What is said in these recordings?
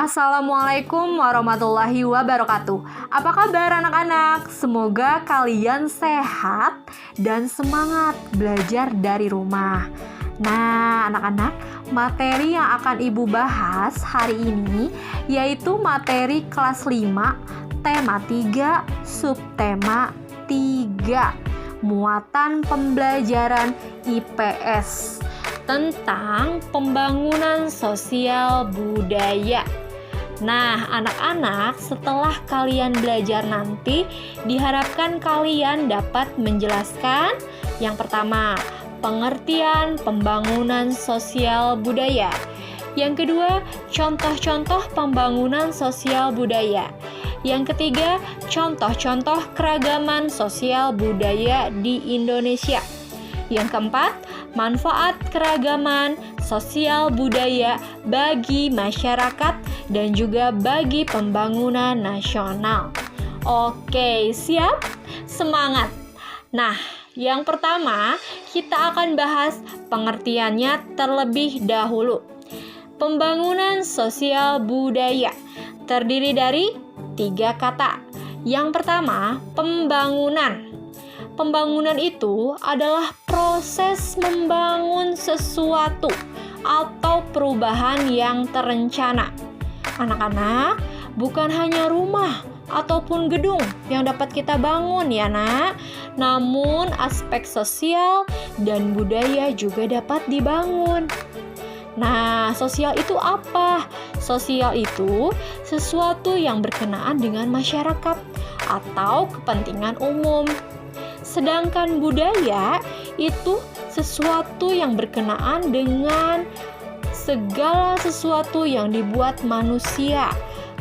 Assalamualaikum warahmatullahi wabarakatuh. Apa kabar anak-anak? Semoga kalian sehat dan semangat belajar dari rumah. Nah, anak-anak, materi yang akan Ibu bahas hari ini yaitu materi kelas 5, tema 3, subtema 3, muatan pembelajaran IPS tentang pembangunan sosial budaya. Nah, anak-anak, setelah kalian belajar nanti, diharapkan kalian dapat menjelaskan yang pertama, pengertian pembangunan sosial budaya. Yang kedua, contoh-contoh pembangunan sosial budaya. Yang ketiga, contoh-contoh keragaman sosial budaya di Indonesia. Yang keempat, manfaat keragaman sosial budaya bagi masyarakat dan juga bagi pembangunan nasional. Oke, siap? Semangat! Nah, yang pertama kita akan bahas pengertiannya terlebih dahulu. Pembangunan sosial budaya terdiri dari 3 kata. Yang pertama, pembangunan. Pembangunan itu adalah proses membangun sesuatu atau perubahan yang terencana. Anak-anak, bukan hanya rumah ataupun gedung yang dapat kita bangun ya nak, namun aspek sosial dan budaya juga dapat dibangun. Nah, sosial itu apa? Sosial itu sesuatu yang berkenaan dengan masyarakat atau kepentingan umum. Sedangkan budaya itu sesuatu yang berkenaan dengan segala sesuatu yang dibuat manusia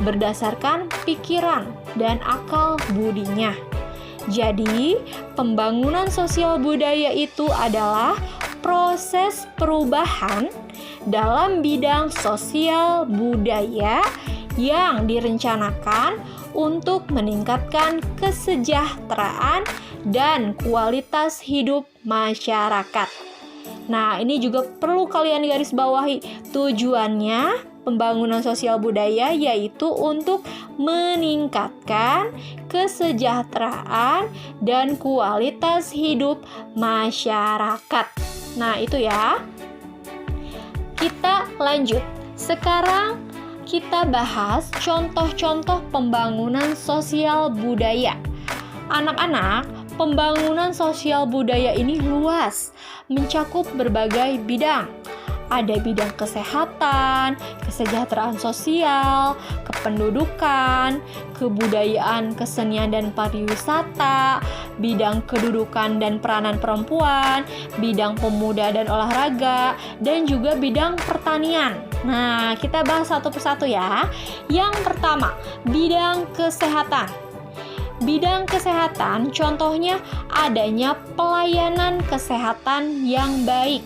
berdasarkan pikiran dan akal budinya. Jadi, pembangunan sosial budaya itu adalah proses perubahan dalam bidang sosial budaya yang direncanakan untuk meningkatkan kesejahteraan dan kualitas hidup masyarakat. Nah, ini juga perlu kalian garis bawahi. Tujuannya pembangunan sosial budaya yaitu untuk meningkatkan kesejahteraan dan kualitas hidup masyarakat. Nah, itu ya. Kita lanjut. Sekarang kita bahas contoh-contoh pembangunan sosial budaya. Anak-anak, pembangunan sosial budaya ini luas, mencakup berbagai bidang. Ada bidang kesehatan, kesejahteraan sosial, kependudukan, kebudayaan, kesenian dan pariwisata, bidang kedudukan dan peranan perempuan, bidang pemuda dan olahraga, dan juga bidang pertanian. Nah, kita bahas satu persatu ya. Yang pertama, bidang kesehatan. Bidang kesehatan contohnya adanya pelayanan kesehatan yang baik,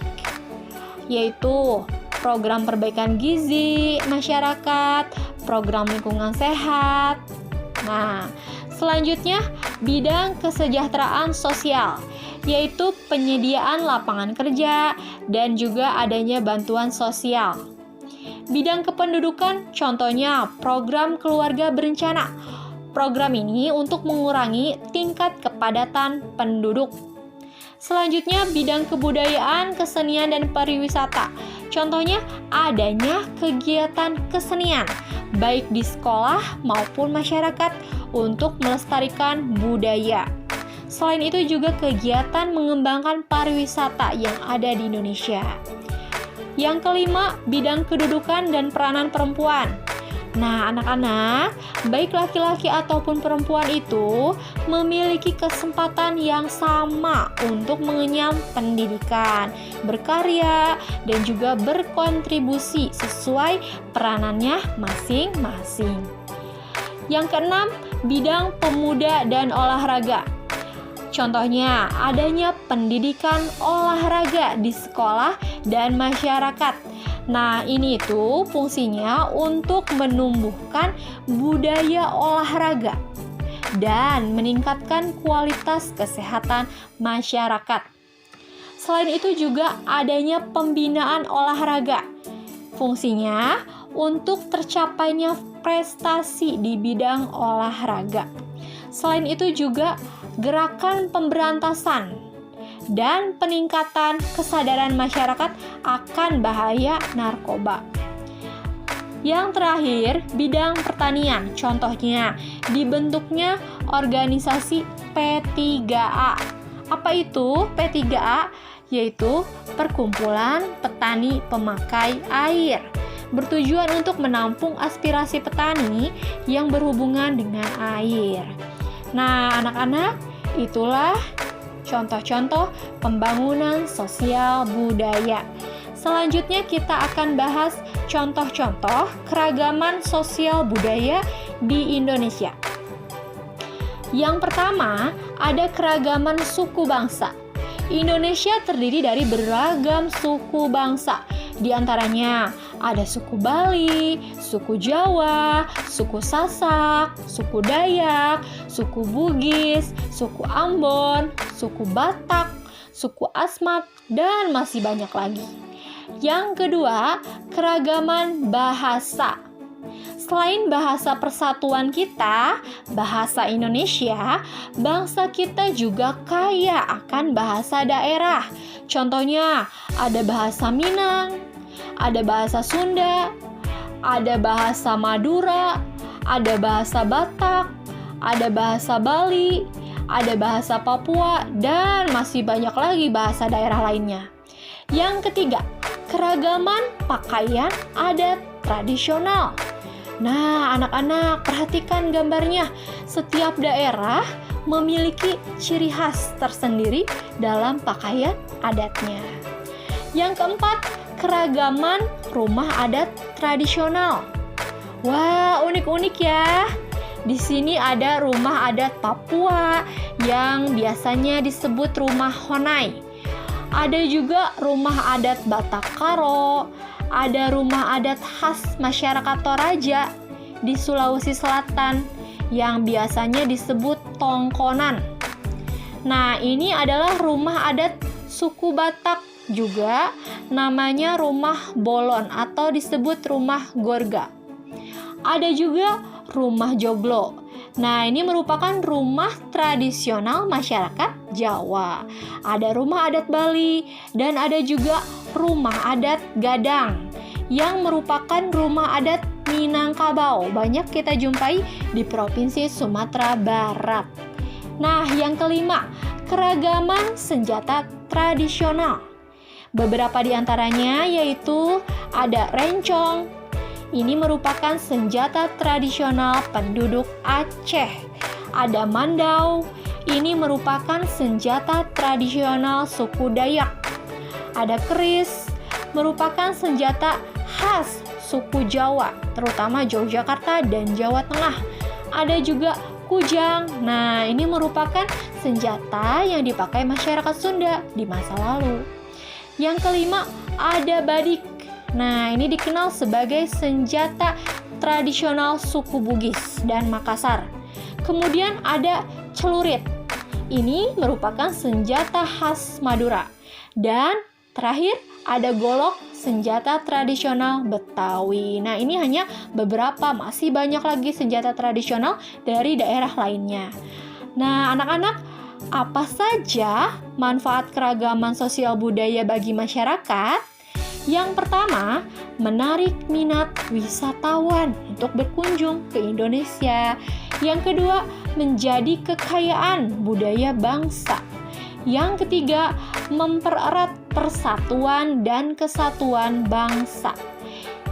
yaitu program perbaikan gizi masyarakat, program lingkungan sehat. Nah, selanjutnya bidang kesejahteraan sosial, yaitu penyediaan lapangan kerja dan juga adanya bantuan sosial. Bidang kependudukan contohnya program keluarga berencana. Program ini untuk mengurangi tingkat kepadatan penduduk. Selanjutnya, bidang kebudayaan, kesenian, dan pariwisata. Contohnya, adanya kegiatan kesenian, baik di sekolah maupun masyarakat untuk melestarikan budaya. Selain itu juga kegiatan mengembangkan pariwisata yang ada di Indonesia. Yang kelima, bidang kedudukan dan peranan perempuan. Nah, anak-anak, baik laki-laki ataupun perempuan itu memiliki kesempatan yang sama untuk mengenyam pendidikan, berkarya, dan juga berkontribusi sesuai peranannya masing-masing. Yang keenam, bidang pemuda dan olahraga. Contohnya, adanya pendidikan olahraga di sekolah dan masyarakat. Nah, ini itu fungsinya untuk menumbuhkan budaya olahraga dan meningkatkan kualitas kesehatan masyarakat. Selain itu juga adanya pembinaan olahraga. Fungsinya untuk tercapainya prestasi di bidang olahraga. Selain itu juga gerakan pemberantasan dan peningkatan kesadaran masyarakat akan bahaya narkoba. Yang terakhir, bidang pertanian. Contohnya, dibentuknya organisasi P3A. Apa itu P3A? Yaitu Perkumpulan Petani Pemakai Air. Bertujuan untuk menampung aspirasi petani yang berhubungan dengan air. Nah, anak-anak, itulah contoh-contoh pembangunan sosial budaya. Selanjutnya kita akan bahas contoh-contoh keragaman sosial budaya di Indonesia. Yang pertama, ada keragaman suku bangsa. Indonesia terdiri dari beragam suku bangsa. Di antaranya ada suku Bali, suku Jawa, suku Sasak, suku Dayak, suku Bugis, suku Ambon, suku Batak, suku Asmat, dan masih banyak lagi. Yang kedua, keragaman bahasa. Selain bahasa persatuan kita, bahasa Indonesia, bangsa kita juga kaya akan bahasa daerah. Contohnya, ada bahasa Minang, ada bahasa Sunda, ada bahasa Madura, ada bahasa Batak, ada bahasa Bali, ada bahasa Papua, dan masih banyak lagi bahasa daerah lainnya. Yang ketiga, keragaman pakaian adat tradisional. Nah, anak-anak, perhatikan gambarnya. Setiap daerah memiliki ciri khas tersendiri dalam pakaian adatnya. Yang keempat, keragaman rumah adat tradisional. Wah, unik-unik ya. Di sini ada rumah adat Papua yang biasanya disebut rumah Honai. Ada juga rumah adat Batak Karo, ada rumah adat khas masyarakat Toraja di Sulawesi Selatan yang biasanya disebut tongkonan. Nah, ini adalah rumah adat suku Batak juga, namanya rumah bolon atau disebut rumah gorga. Ada juga rumah joglo. Nah, ini merupakan rumah tradisional masyarakat Jawa. Ada rumah adat Bali dan ada juga rumah adat Gadang yang merupakan rumah adat Minangkabau. Banyak kita jumpai di Provinsi Sumatera Barat. Nah, yang kelima, keragaman senjata tradisional. Beberapa di antaranya yaitu ada rencong. Ini merupakan senjata tradisional penduduk Aceh. Ada mandau. Ini merupakan senjata tradisional suku Dayak. Ada keris, merupakan senjata khas suku Jawa, terutama Yogyakarta dan Jawa Tengah. Ada juga kujang. Nah, ini merupakan senjata yang dipakai masyarakat Sunda di masa lalu. Yang kelima, ada badik. Nah, ini dikenal sebagai senjata tradisional suku Bugis dan Makassar. Kemudian ada celurit. Ini merupakan senjata khas Madura. Dan terakhir ada golok, senjata tradisional Betawi. Nah, ini hanya beberapa, masih banyak lagi senjata tradisional dari daerah lainnya. Nah, anak-anak, apa saja manfaat keragaman sosial budaya bagi masyarakat? Yang pertama, menarik minat wisatawan untuk berkunjung ke Indonesia. Yang kedua, menjadi kekayaan budaya bangsa. Yang ketiga, mempererat persatuan dan kesatuan bangsa.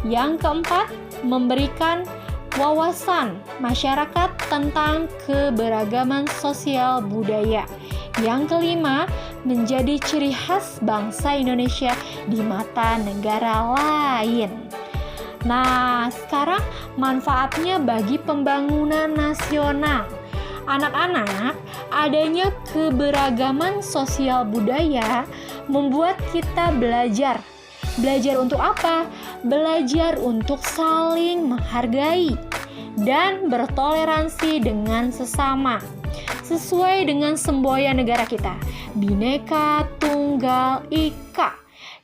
Yang keempat, memberikan wawasan masyarakat tentang keberagaman sosial budaya. Yang kelima, menjadi ciri khas bangsa Indonesia di mata negara lain. Nah, sekarang manfaatnya bagi pembangunan nasional. Anak-anak, adanya keberagaman sosial budaya membuat kita belajar. Belajar untuk apa? Belajar untuk saling menghargai, dan bertoleransi dengan sesama. Sesuai dengan semboyan negara kita, Bhinneka Tunggal Ika,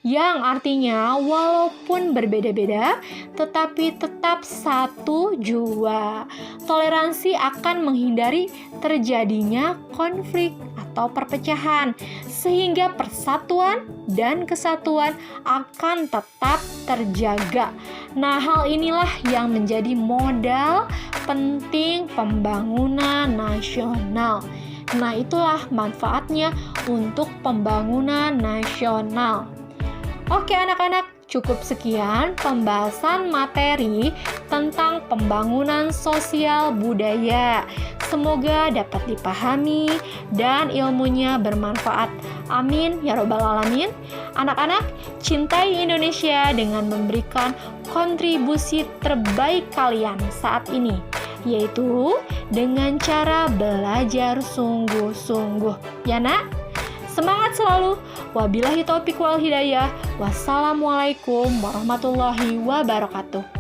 yang artinya walaupun berbeda-beda, tetapi tetap satu jua. Toleransi akan menghindari terjadinya konflik atau perpecahan, sehingga persatuan dan kesatuan akan tetap terjaga. Nah, hal inilah yang menjadi modal penting pembangunan nasional. Nah, itulah manfaatnya untuk pembangunan nasional. Oke anak-anak, cukup sekian pembahasan materi tentang pembangunan sosial budaya. Semoga dapat dipahami dan ilmunya bermanfaat. Amin ya robbal alamin. Anak-anak, cintai Indonesia dengan memberikan kontribusi terbaik kalian saat ini, yaitu dengan cara belajar sungguh-sungguh. Ya nak? Semangat selalu. Wabillahi taufiq wal hidayah. Wassalamualaikum warahmatullahi wabarakatuh.